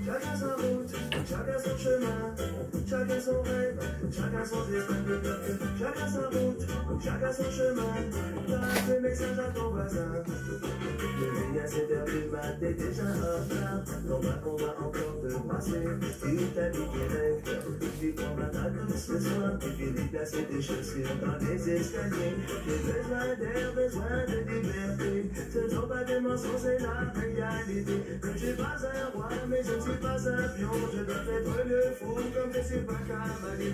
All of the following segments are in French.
Chacun sa route, chacun son chemin, chacun son rêve, chacun son destin. Chacun sa route, chacun son chemin. Passe le message à ton voisin. Le veille à 7h du mat, t'es déjà en retard. Non pas qu'on va encore te passer. Tu t'habilles direct, tu prends la table ce soir. Tu finis placer tes chaussures dans les escaliers. J'ai besoin d'air, besoin de liberté. Ce ne sont pas des mensonges, c'est la réalité. Je ne suis pas un roi, mais je ne suis pas un pion. Je dois être le fou comme je suis pas cavalier.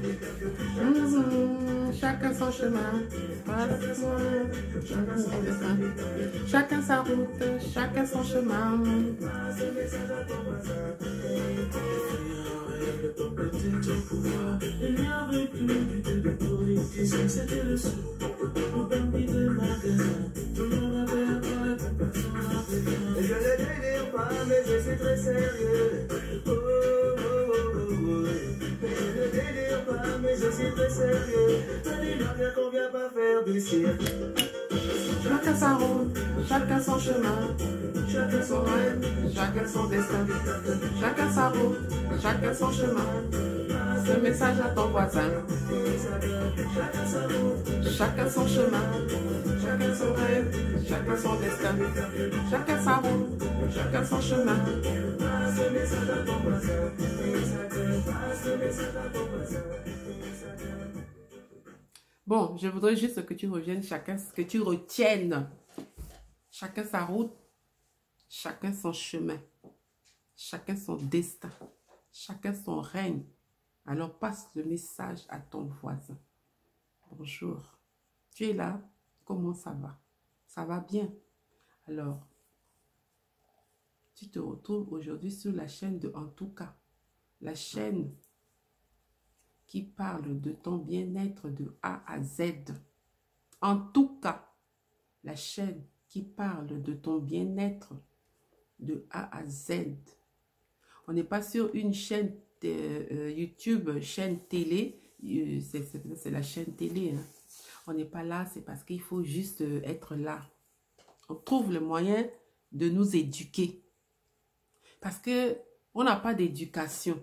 Chacun son chemin, chacun son destin. Chacun sa route, chacun son chemin. Il n'y avait plus du tout de politicien, c'était le sou. Au permis de magasin, tout le monde avait un point, personne n'avait rien. Et je ne délire pas, mais je suis très sérieux. Oh, oh, oh, oh, oh. Et je ne délire pas, mais je suis très sérieux. Ça dit bien qu'on vient pas faire du cirque. Chacun sa route, chacun son chemin. Chacun son rêve, chacun son destin. Chacun sa route, chacun son chemin. Ce message à ton voisin. Chacun son chemin, chacun son rêve, chacun son destin. Chacun sa route, chacun son chemin. Ce message à ton voisin. Bon, je voudrais juste que tu reviennes, que tu retiennes. Chacun sa route, chacun son chemin, chacun son destin, chacun son règne. Alors passe le message à ton voisin. Bonjour, tu es là? Comment ça va? Ça va bien? Alors, tu te retrouves aujourd'hui sur la chaîne de En tout cas, la chaîne qui parle de ton bien-être de A à Z. En tout cas, la chaîne qui parle de ton bien-être de A à Z. On n'est pas sur une chaîne YouTube, chaîne télé, c'est la chaîne télé. Hein. On n'est pas là, c'est parce qu'il faut juste être là. On trouve le moyen de nous éduquer. Parce que on n'a pas d'éducation.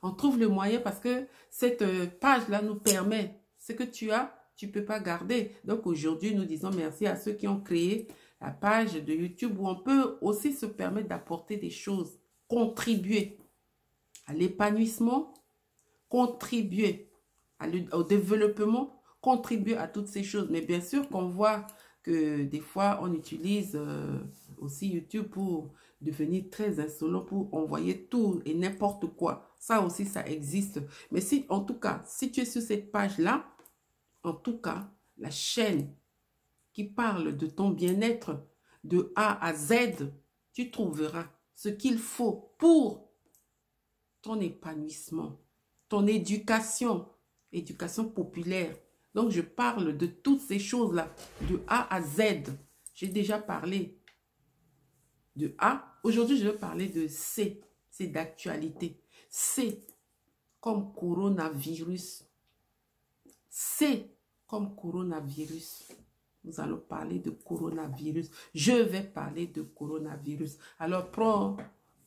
On trouve le moyen parce que cette page-là nous permet. Ce que tu as, tu ne peux pas garder. Donc aujourd'hui, nous disons merci à ceux qui ont créé la page de YouTube où on peut aussi se permettre d'apporter des choses, contribuer à l'épanouissement, contribuer au développement, contribuer à toutes ces choses. Mais bien sûr qu'on voit que des fois, on utilise aussi YouTube pour devenir très insolent, pour envoyer tout et n'importe quoi. Ça aussi, ça existe. Mais si, en tout cas, si tu es sur cette page-là, en tout cas, la chaîne qui parle de ton bien-être de A à Z, tu trouveras ce qu'il faut pour ton épanouissement, ton éducation, éducation populaire. Donc, je parle de toutes ces choses-là, de A à Z. J'ai déjà parlé de A. Aujourd'hui, je vais parler de C. C'est d'actualité. C comme coronavirus. C comme coronavirus. Nous allons parler de coronavirus. Je vais parler de coronavirus. Alors, prends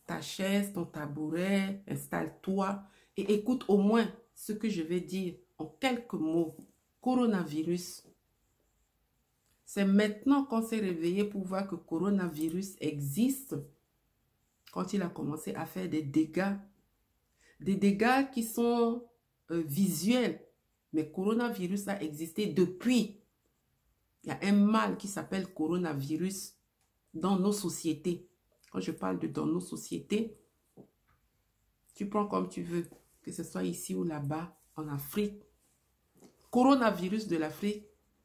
ta chaise, ton tabouret, installe-toi et écoute au moins ce que je vais dire en quelques mots. Coronavirus. C'est maintenant qu'on s'est réveillé pour voir que coronavirus existe. Quand il a commencé à faire des dégâts qui sont visuels. Mais coronavirus a existé depuis. Il y a un mal qui s'appelle coronavirus dans nos sociétés. Quand je parle de dans nos sociétés, tu prends comme tu veux, que ce soit ici ou là-bas, en Afrique. Coronavirus de l'Afrique,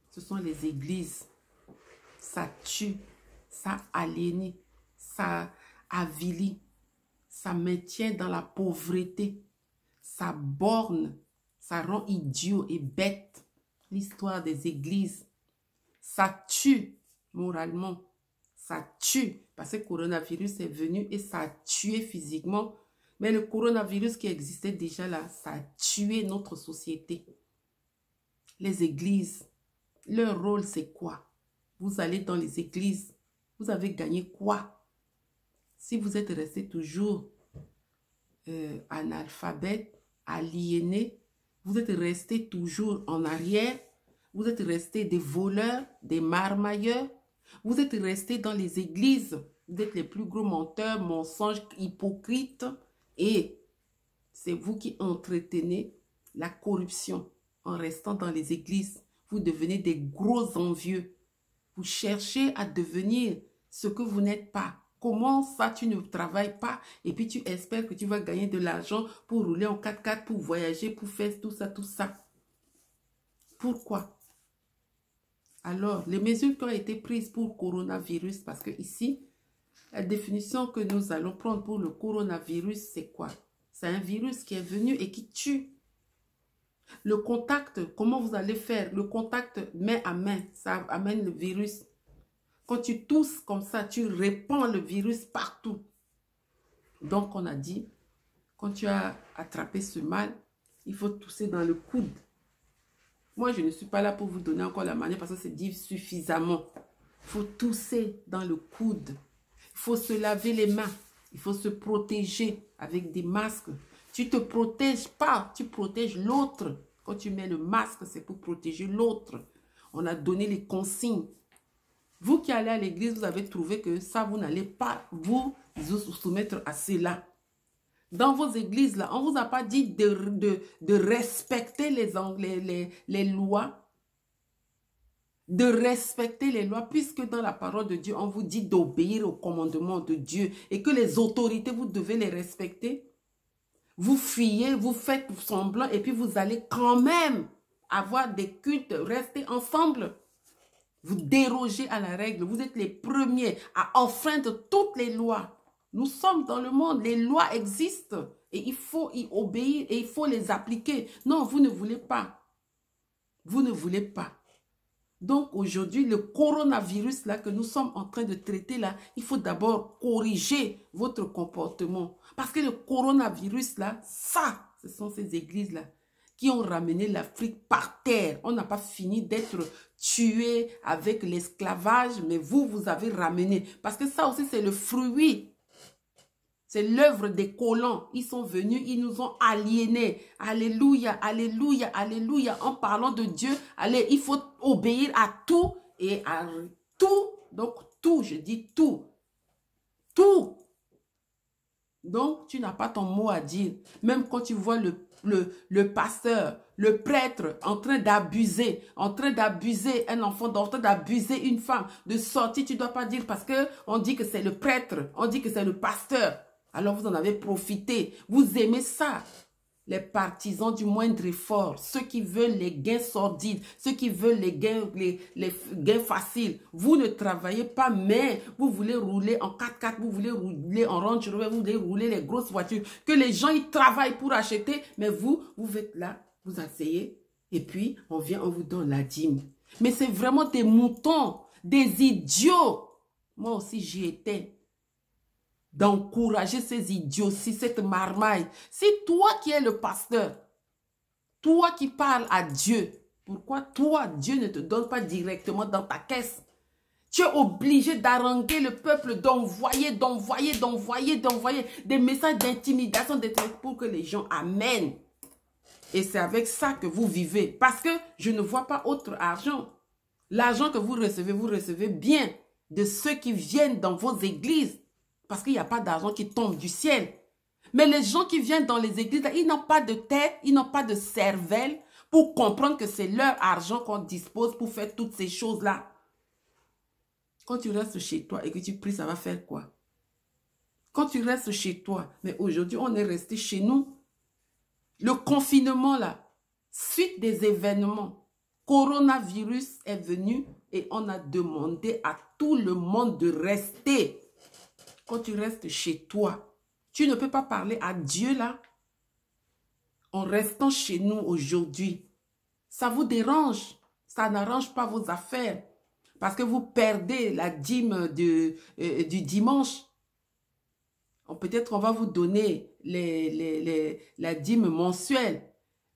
ce sont les églises. Ça tue, ça aliénit, ça avilit, ça maintient dans la pauvreté, ça borne, ça rend idiot et bête l'histoire des églises. Ça tue moralement, ça tue parce que le coronavirus est venu et ça a tué physiquement. Mais le coronavirus qui existait déjà là, ça a tué notre société. Les églises, leur rôle c'est quoi? Vous allez dans les églises, vous avez gagné quoi? Si vous êtes resté toujours analphabète, aliéné. Vous êtes restés toujours en arrière. Vous êtes restés des voleurs, des marmailleurs. Vous êtes restés dans les églises. Vous êtes les plus gros menteurs, mensonges, hypocrites. Et c'est vous qui entretenez la corruption en restant dans les églises. Vous devenez des gros envieux. Vous cherchez à devenir ce que vous n'êtes pas. Comment ça, tu ne travailles pas et puis tu espères que tu vas gagner de l'argent pour rouler en 4x4, pour voyager, pour faire tout ça, tout ça. Pourquoi? Alors, les mesures qui ont été prises pour coronavirus, parce que ici, la définition que nous allons prendre pour le coronavirus, c'est quoi? C'est un virus qui est venu et qui tue. Le contact, comment vous allez faire? Le contact main à main, ça amène le virus. Quand tu tousses comme ça, tu répands le virus partout. Donc, on a dit, quand tu as attrapé ce mal, il faut tousser dans le coude. Moi, je ne suis pas là pour vous donner encore la manière parce que c'est dit suffisamment. Il faut tousser dans le coude. Il faut se laver les mains. Il faut se protéger avec des masques. Tu ne te protèges pas, tu protèges l'autre. Quand tu mets le masque, c'est pour protéger l'autre. On a donné les consignes. Vous qui allez à l'église, vous avez trouvé que ça, vous n'allez pas vous soumettre à cela. Dans vos églises, là, on ne vous a pas dit de respecter les lois. De respecter les lois, puisque dans la parole de Dieu, on vous dit d'obéir au commandement de Dieu et que les autorités, vous devez les respecter. Vous fuyez, vous faites semblant et puis vous allez quand même avoir des cultes, rester ensemble. Vous dérogez à la règle. Vous êtes les premiers à enfreindre toutes les lois. Nous sommes dans le monde. Les lois existent. Et il faut y obéir et il faut les appliquer. Non, vous ne voulez pas. Vous ne voulez pas. Donc aujourd'hui, le coronavirus là que nous sommes en train de traiter là, il faut d'abord corriger votre comportement. Parce que le coronavirus là, ça, ce sont ces églises là qui ont ramené l'Afrique par terre. On n'a pas fini d'être tués avec l'esclavage, mais vous avez ramené. Parce que ça aussi, c'est le fruit. C'est l'œuvre des colons. Ils sont venus, ils nous ont aliénés. Alléluia, alléluia, alléluia. En parlant de Dieu, allez, il faut obéir à tout et à tout. Donc, tout, je dis tout. Tout. Donc, tu n'as pas ton mot à dire. Même quand tu vois le pasteur, le prêtre en train d'abuser un enfant, en train d'abuser une femme, de sortir, tu ne dois pas dire parce qu'on dit que c'est le prêtre, on dit que c'est le pasteur. Alors vous en avez profité. Vous aimez ça. Les partisans du moindre effort, ceux qui veulent les gains sordides, ceux qui veulent les gains faciles. Vous ne travaillez pas, mais vous voulez rouler en 4x4, vous voulez rouler en Range Rover, vous voulez rouler les grosses voitures. Que les gens, ils travaillent pour acheter, mais vous êtes là, vous asseyez, et puis on vient, on vous donne la dîme. Mais c'est vraiment des moutons, des idiots. Moi aussi, j'y étais. D'encourager ces idioties, cette marmaille. Si toi qui es le pasteur, toi qui parles à Dieu, pourquoi toi, Dieu ne te donne pas directement dans ta caisse? Tu es obligé d'haranguer le peuple, d'envoyer des messages d'intimidation, pour que les gens amènent. Et c'est avec ça que vous vivez. Parce que je ne vois pas autre argent. L'argent que vous recevez bien de ceux qui viennent dans vos églises. Parce qu'il n'y a pas d'argent qui tombe du ciel. Mais les gens qui viennent dans les églises, ils n'ont pas de tête, ils n'ont pas de cervelle pour comprendre que c'est leur argent qu'on dispose pour faire toutes ces choses-là. Quand tu restes chez toi et que tu pries, ça va faire quoi? Quand tu restes chez toi, mais aujourd'hui, on est resté chez nous. Le confinement, là, suite des événements, coronavirus est venu et on a demandé à tout le monde de rester. Quand tu restes chez toi, tu ne peux pas parler à Dieu là. En restant chez nous aujourd'hui, ça vous dérange. Ça n'arrange pas vos affaires. Parce que vous perdez la dîme du dimanche. Peut-être on va vous donner la dîme mensuelle.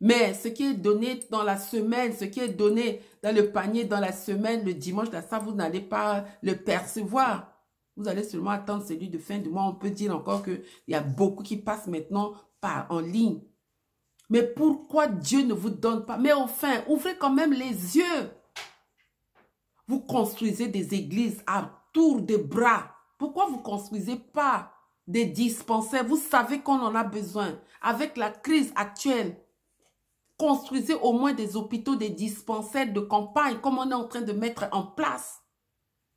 Mais ce qui est donné dans la semaine, ce qui est donné dans le panier dans la semaine, le dimanche, là, ça vous n'allez pas le percevoir. Vous allez seulement attendre celui de fin du mois. On peut dire encore qu'il y a beaucoup qui passent maintenant en ligne. Mais pourquoi Dieu ne vous donne pas? Mais enfin, ouvrez quand même les yeux. Vous construisez des églises à tour de bras. Pourquoi vous ne construisez pas des dispensaires? Vous savez qu'on en a besoin. Avec la crise actuelle, construisez au moins des hôpitaux, des dispensaires de campagne, comme on est en train de mettre en place.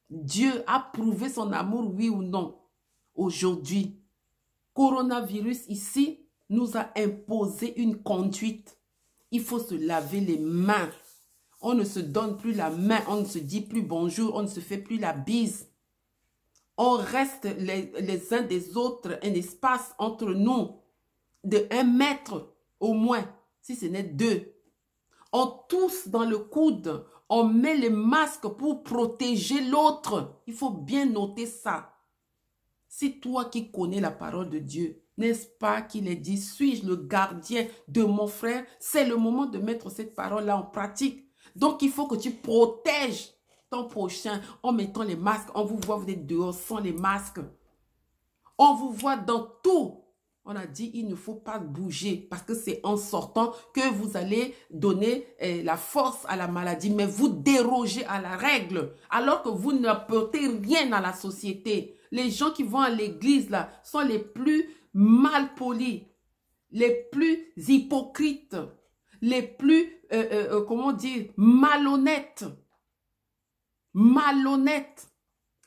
Dieu a prouvé son amour, oui ou non? Aujourd'hui, coronavirus ici nous a imposé une conduite. Il faut se laver les mains. On ne se donne plus la main, on ne se dit plus bonjour, on ne se fait plus la bise. On reste les uns des autres, un espace entre nous de 1 mètre au moins, si ce n'est 2. On tousse dans le coude, on met les masques pour protéger l'autre. Il faut bien noter ça. Si toi qui connais la parole de Dieu, n'est-ce pas qu'il est dit, suis-je le gardien de mon frère? C'est le moment de mettre cette parole-là en pratique. Donc, il faut que tu protèges ton prochain en mettant les masques. On vous voit, vous êtes dehors sans les masques. On vous voit dans tout. On a dit, il ne faut pas bouger parce que c'est en sortant que vous allez donner la force à la maladie. Mais vous dérogez à la règle alors que vous n'apportez rien dans la société. Les gens qui vont à l'église là sont les plus malpolis, les plus hypocrites, les plus, comment dire, malhonnêtes. Malhonnêtes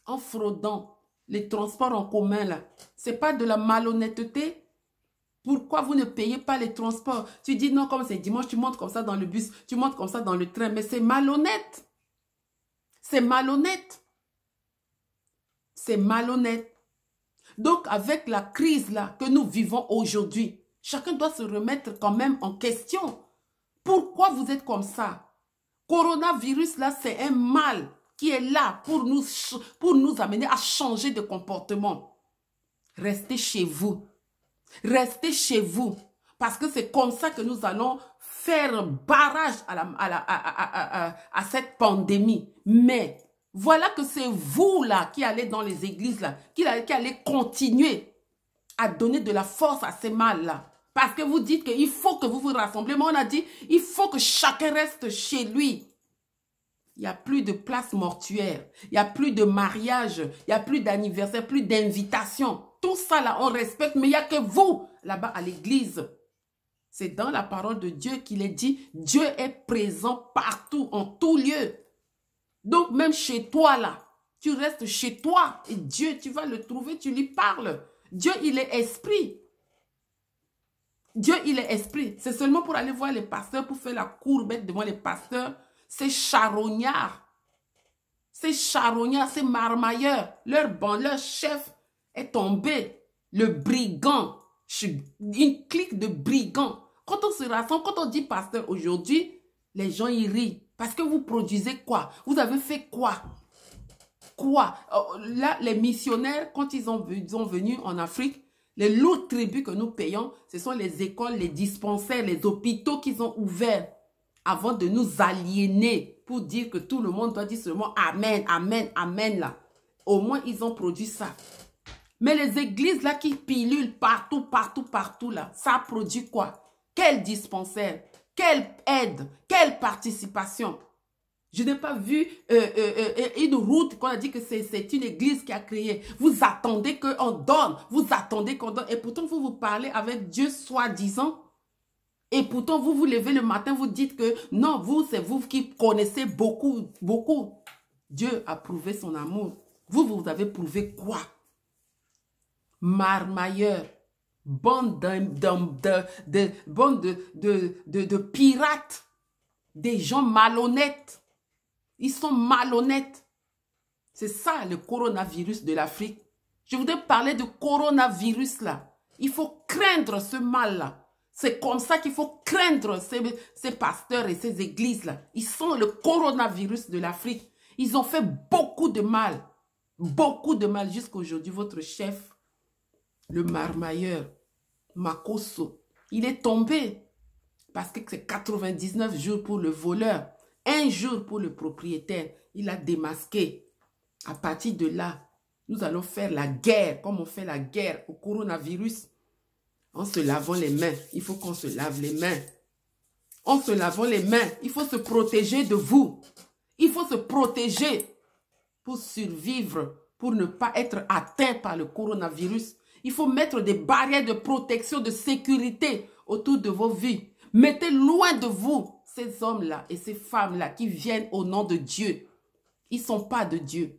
en fraudant les transports en commun là. C'est pas de la malhonnêteté. Pourquoi vous ne payez pas les transports? Tu dis non, comme c'est dimanche, tu montes comme ça dans le bus, tu montes comme ça dans le train, mais c'est malhonnête. C'est malhonnête. C'est malhonnête. Donc, avec la crise là que nous vivons aujourd'hui, chacun doit se remettre quand même en question. Pourquoi vous êtes comme ça? Coronavirus là, c'est un mal qui est là pour nous amener à changer de comportement. Restez chez vous. Restez chez vous. Parce que c'est comme ça que nous allons faire barrage à cette pandémie. Mais voilà que c'est vous là qui allez dans les églises là, qui allez continuer à donner de la force à ces mâles là. Parce que vous dites qu'il faut que vous vous rassemblez. Mais on a dit, il faut que chacun reste chez lui. Il n'y a plus de place mortuaire. Il n'y a plus de mariage. Il n'y a plus d'anniversaire, plus d'invitation. Tout ça là, on respecte. Mais il n'y a que vous là-bas à l'église. C'est dans la parole de Dieu qu'il est dit, Dieu est présent partout, en tout lieu. Donc même chez toi là, tu restes chez toi. Et Dieu, tu vas le trouver, tu lui parles. Dieu, il est esprit. Dieu, il est esprit. C'est seulement pour aller voir les pasteurs, pour faire la courbette devant les pasteurs. C'est charognard. C'est charognard, c'est marmailleur. Leur chef est tombé. Le brigand. Une clique de brigands. Quand on se rassemble, quand on dit pasteur aujourd'hui, les gens y rient. Parce que vous produisez quoi? Vous avez fait quoi? Quoi? Là, les missionnaires, quand ils sont venus en Afrique, les lourds tributs que nous payons, ce sont les écoles, les dispensaires, les hôpitaux qu'ils ont ouverts avant de nous aliéner pour dire que tout le monde doit dire seulement Amen, Amen, Amen là. Au moins, ils ont produit ça. Mais les églises là qui pilulent partout, partout, partout là, ça produit quoi? Quel dispensaire? Quelle aide? Quelle participation? Je n'ai pas vu une route qu'on a dit que c'est une église qui a créé. Vous attendez qu'on donne. Vous attendez qu'on donne. Et pourtant, vous parlez avec Dieu soi-disant. Et pourtant, vous vous levez le matin, vous dites que non, vous, c'est vous qui connaissez beaucoup, beaucoup. Dieu a prouvé son amour. Vous avez prouvé quoi? Marmailleur. Bande de pirates. Des gens malhonnêtes. Ils sont malhonnêtes. C'est ça le coronavirus de l'Afrique. Je voudrais parler de coronavirus là. Il faut craindre ce mal là. C'est comme ça qu'il faut craindre ces pasteurs et ces églises là. Ils sont le coronavirus de l'Afrique. Ils ont fait beaucoup de mal. Beaucoup de mal jusqu'à aujourd'hui. Votre chef, le marmailleur, Makosso, il est tombé. Parce que c'est 99 jours pour le voleur. 1 jour pour le propriétaire. Il a démasqué. À partir de là, Nous allons faire la guerre, comme on fait la guerre au coronavirus. En se lavant les mains. Il faut qu'on se lave les mains. En se lavant les mains, il faut se protéger de vous. Il faut se protéger pour survivre, pour ne pas être atteint par le coronavirus. Il faut mettre des barrières de protection, de sécurité autour de vos vies. Mettez loin de vous ces hommes-là et ces femmes-là qui viennent au nom de Dieu. Ils ne sont pas de Dieu.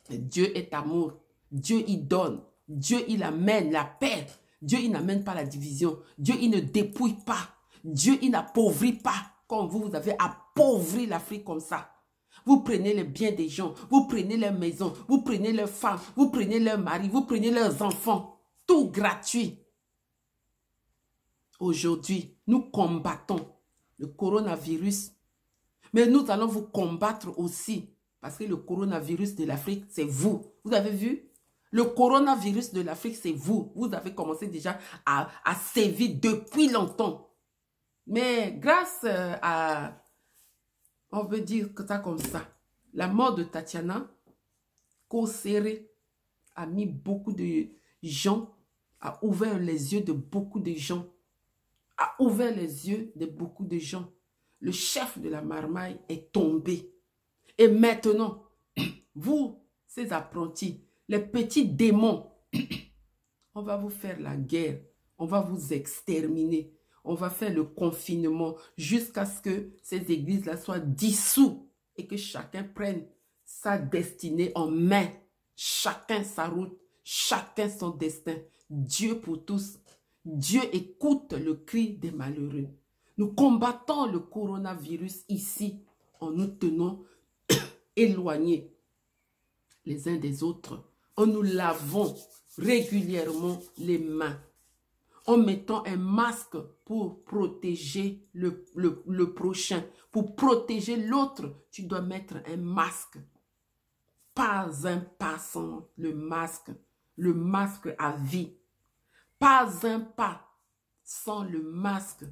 Dieu est amour. Dieu, il donne. Dieu, il amène la paix. Dieu, il n'amène pas la division. Dieu, il ne dépouille pas. Dieu, il n'appauvrit pas. Comme vous avez appauvri l'Afrique comme ça. Vous prenez les biens des gens. Vous prenez leurs maisons. Vous prenez leurs femmes. Vous prenez leurs maris. Vous prenez leurs enfants. Tout gratuit. Aujourd'hui, nous combattons le coronavirus. Mais nous allons vous combattre aussi. Parce que le coronavirus de l'Afrique, c'est vous. Vous avez vu? Le coronavirus de l'Afrique, c'est vous. Vous avez commencé déjà à sévir depuis longtemps. Mais grâce à, on veut dire que ça comme ça, la mort de Tatiana, Kosere a mis beaucoup de gens, a ouvert les yeux de beaucoup de gens. A ouvert les yeux de beaucoup de gens. Le chef de la marmaille est tombé. Et maintenant, vous, ces apprentis, les petits démons, on va vous faire la guerre. On va vous exterminer. On va faire le confinement jusqu'à ce que ces églises-là soient dissoutes et que chacun prenne sa destinée en main. Chacun sa route, chacun son destin. Dieu pour tous. Dieu écoute le cri des malheureux. Nous combattons le coronavirus ici en nous tenant éloignés les uns des autres, en nous lavant régulièrement les mains, en mettant un masque pour protéger le prochain. Pour protéger l'autre, tu dois mettre un masque. Pas un pas sans le masque à vie. Pas un pas sans le masque.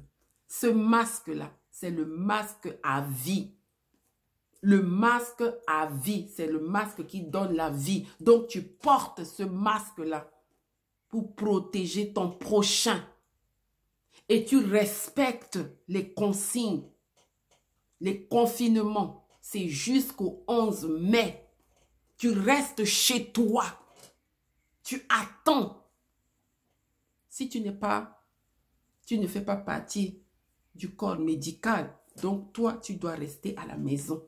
Ce masque-là, c'est le masque à vie. Le masque à vie, c'est le masque qui donne la vie. Donc, tu portes ce masque-là pour protéger ton prochain. Et tu respectes les consignes. Les confinements, c'est jusqu'au 11 mai. Tu restes chez toi. Tu attends. Si tu ne fais pas partie du corps médical, donc toi, tu dois rester à la maison.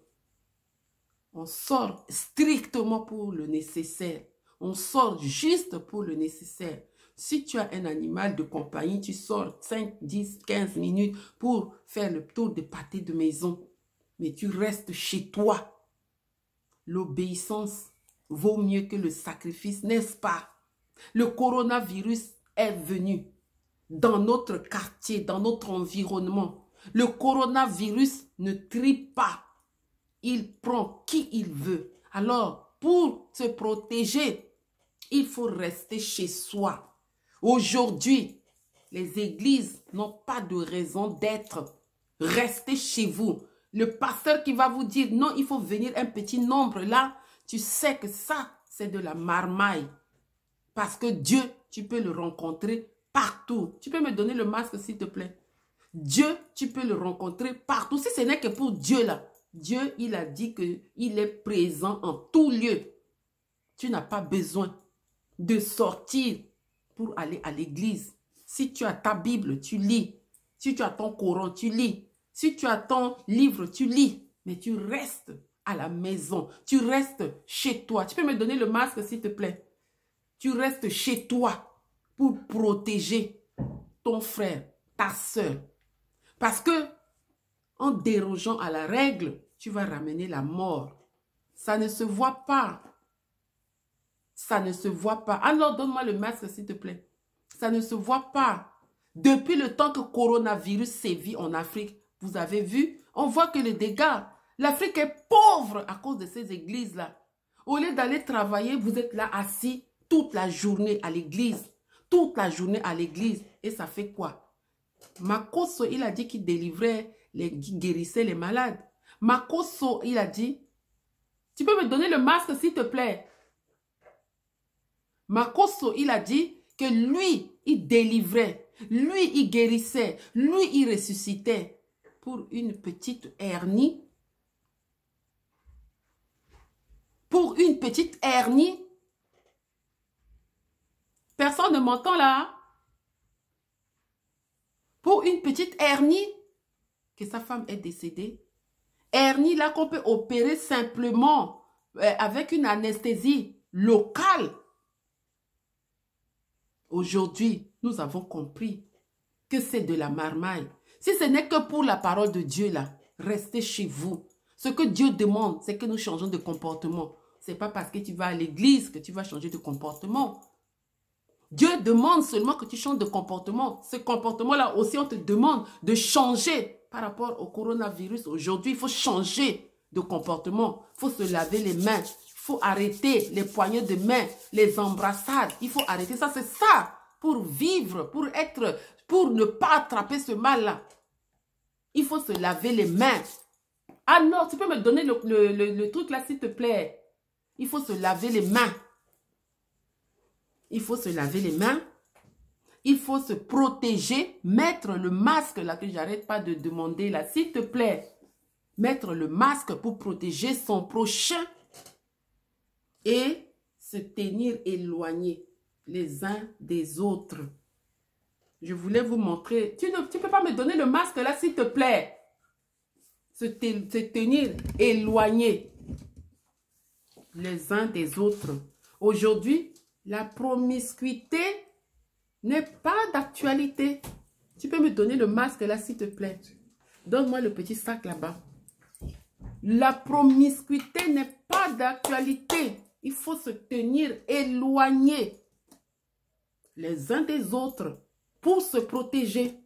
On sort strictement pour le nécessaire. On sort juste pour le nécessaire. Si tu as un animal de compagnie, tu sors 5, 10, 15 minutes pour faire le tour des pâtés de maison. Mais tu restes chez toi. L'obéissance vaut mieux que le sacrifice, n'est-ce pas? Le coronavirus est venu dans notre quartier, dans notre environnement. Le coronavirus ne trie pas. Il prend qui il veut. Alors, pour se protéger, il faut rester chez soi. Aujourd'hui, les églises n'ont pas de raison d'être. Restez chez vous. Le pasteur qui va vous dire, non, il faut venir un petit nombre là, tu sais que ça, c'est de la marmaille. Parce que Dieu, tu peux le rencontrer partout. Tu peux me donner le masque, s'il te plaît. Dieu, tu peux le rencontrer partout. Si ce n'est que pour Dieu là. Dieu, il a dit qu'il est présent en tout lieu. Tu n'as pas besoin de sortir pour aller à l'église. Si tu as ta Bible, tu lis. Si tu as ton Coran, tu lis. Si tu as ton livre, tu lis. Mais tu restes à la maison. Tu restes chez toi. Tu peux me donner le masque, s'il te plaît. Tu restes chez toi pour protéger ton frère, ta soeur. Parce que en dérogeant à la règle, tu vas ramener la mort. Ça ne se voit pas. Ça ne se voit pas. Alors, donne-moi le masque, s'il te plaît. Ça ne se voit pas. Depuis le temps que le coronavirus sévit en Afrique, vous avez vu, on voit que les dégâts, l'Afrique est pauvre à cause de ces églises-là. Au lieu d'aller travailler, vous êtes là assis toute la journée à l'église. Toute la journée à l'église. Et ça fait quoi? Makosso, il a dit qu'il délivrait, qu'il guérissait les malades. Makosso, il a dit, tu peux me donner le masque, s'il te plaît? Makoso, il a dit que lui, il délivrait, lui, il guérissait, lui, il ressuscitait pour une petite hernie. Pour une petite hernie. Personne ne m'entend là. Pour une petite hernie, que sa femme est décédée. Hernie là qu'on peut opérer simplement avec une anesthésie locale. Aujourd'hui, nous avons compris que c'est de la marmaille. Si ce n'est que pour la parole de Dieu là, restez chez vous. Ce que Dieu demande, c'est que nous changeons de comportement. Ce n'est pas parce que tu vas à l'église que tu vas changer de comportement. Dieu demande seulement que tu changes de comportement. Ce comportement-là aussi, on te demande de changer par rapport au coronavirus. Aujourd'hui, il faut changer de comportement. Il faut se laver les mains. Il faut arrêter les poignées de main, les embrassades. Il faut arrêter ça. C'est ça pour vivre, pour ne pas attraper ce mal-là. Il faut se laver les mains. Ah non, tu peux me donner le truc là, s'il te plaît. Il faut se laver les mains. Il faut se laver les mains. Il faut se protéger. Mettre le masque là que j'arrête pas de demander là. S'il te plaît. Mettre le masque pour protéger son prochain. Et se tenir éloignés les uns des autres. Je voulais vous montrer. Tu ne peux pas me donner le masque là s'il te plaît. Se tenir éloignés les uns des autres. Aujourd'hui, la promiscuité n'est pas d'actualité. Tu peux me donner le masque là, s'il te plaît. Donne-moi le petit sac là-bas. La promiscuité n'est pas d'actualité. Il faut se tenir éloignés les uns des autres pour se protéger.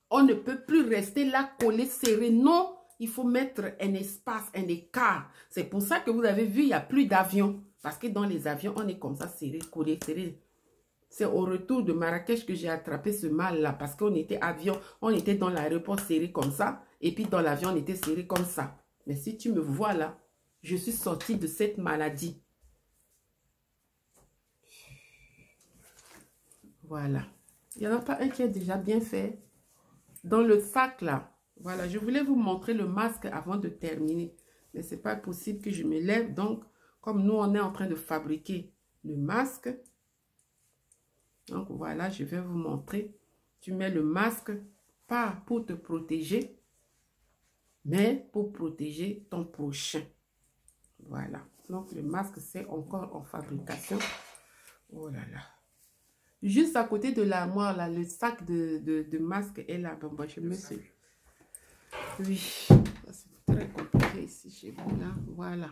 On ne peut plus rester là collé, serré. Non, il faut mettre un espace, un écart. C'est pour ça que vous avez vu, il n'y a plus d'avions. Parce que dans les avions, on est comme ça, serré, collé, serré. C'est au retour de Marrakech que j'ai attrapé ce mal-là. Parce qu'on était avion, on était dans l'aéroport serré comme ça. Et puis dans l'avion, on était serré comme ça. Mais si tu me vois là, je suis sortie de cette maladie. Voilà. Il n'y en a pas un qui est déjà bien fait. Dans le sac là. Voilà, je voulais vous montrer le masque avant de terminer. Mais ce n'est pas possible que je me lève. Donc, comme nous, on est en train de fabriquer le masque. Donc, voilà, je vais vous montrer. Tu mets le masque, pas pour te protéger, mais pour protéger ton prochain. Voilà. Donc, le masque, c'est encore en fabrication. Oh là là. Juste à côté de l'armoire, là, le sac de masque est là. Bon, je me suis... Oui, c'est très compliqué ici chez vous, là. Voilà.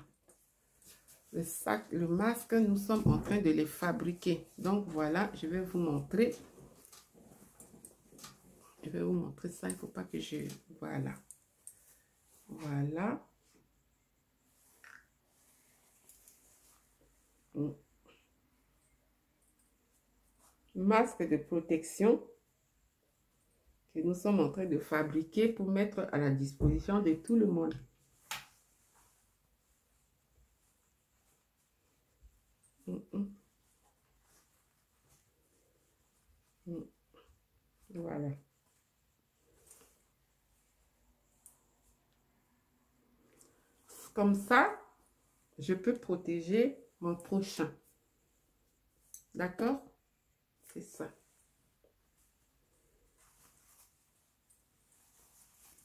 Le sac, le masque, nous sommes en train de les fabriquer. Donc, voilà, je vais vous montrer. Je vais vous montrer ça. Il ne faut pas que je... Voilà. Voilà. Masque de protection que nous sommes en train de fabriquer pour mettre à la disposition de tout le monde. Voilà. Comme ça, je peux protéger mon prochain. D'accord? C'est ça.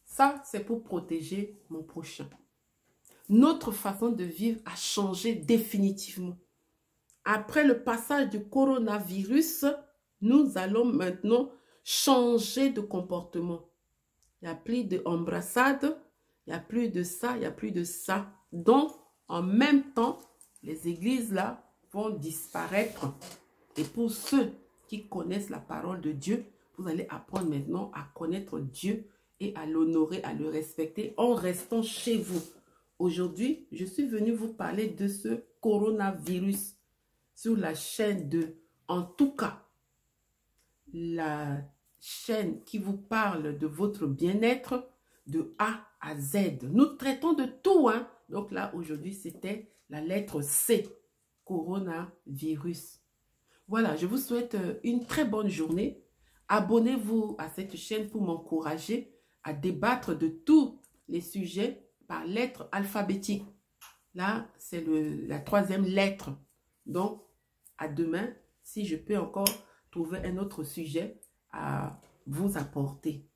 Ça, c'est pour protéger mon prochain. Notre façon de vivre a changé définitivement. Après le passage du coronavirus, nous allons maintenant changer de comportement. Il n'y a plus d'embrassade, il n'y a plus de ça, il n'y a plus de ça. Donc, en même temps, les églises là vont disparaître. Et pour ceux qui connaissent la parole de Dieu, vous allez apprendre maintenant à connaître Dieu et à l'honorer, à le respecter en restant chez vous. Aujourd'hui, je suis venue vous parler de ce coronavirus sur la chaîne de En tout cas, la chaîne qui vous parle de votre bien-être de A à Z. Nous traitons de tout, hein. Donc là, aujourd'hui, c'était la lettre C, coronavirus. Voilà, je vous souhaite une très bonne journée. Abonnez-vous à cette chaîne pour m'encourager à débattre de tous les sujets par lettre alphabétique. Là, c'est la 3e lettre. Donc, à demain, si je peux encore trouver un autre sujet à vous apporter.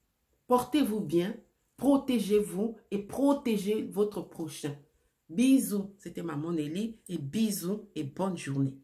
Portez-vous bien, protégez-vous et protégez votre prochain. Bisous, c'était Maman Nelly et bisous et bonne journée.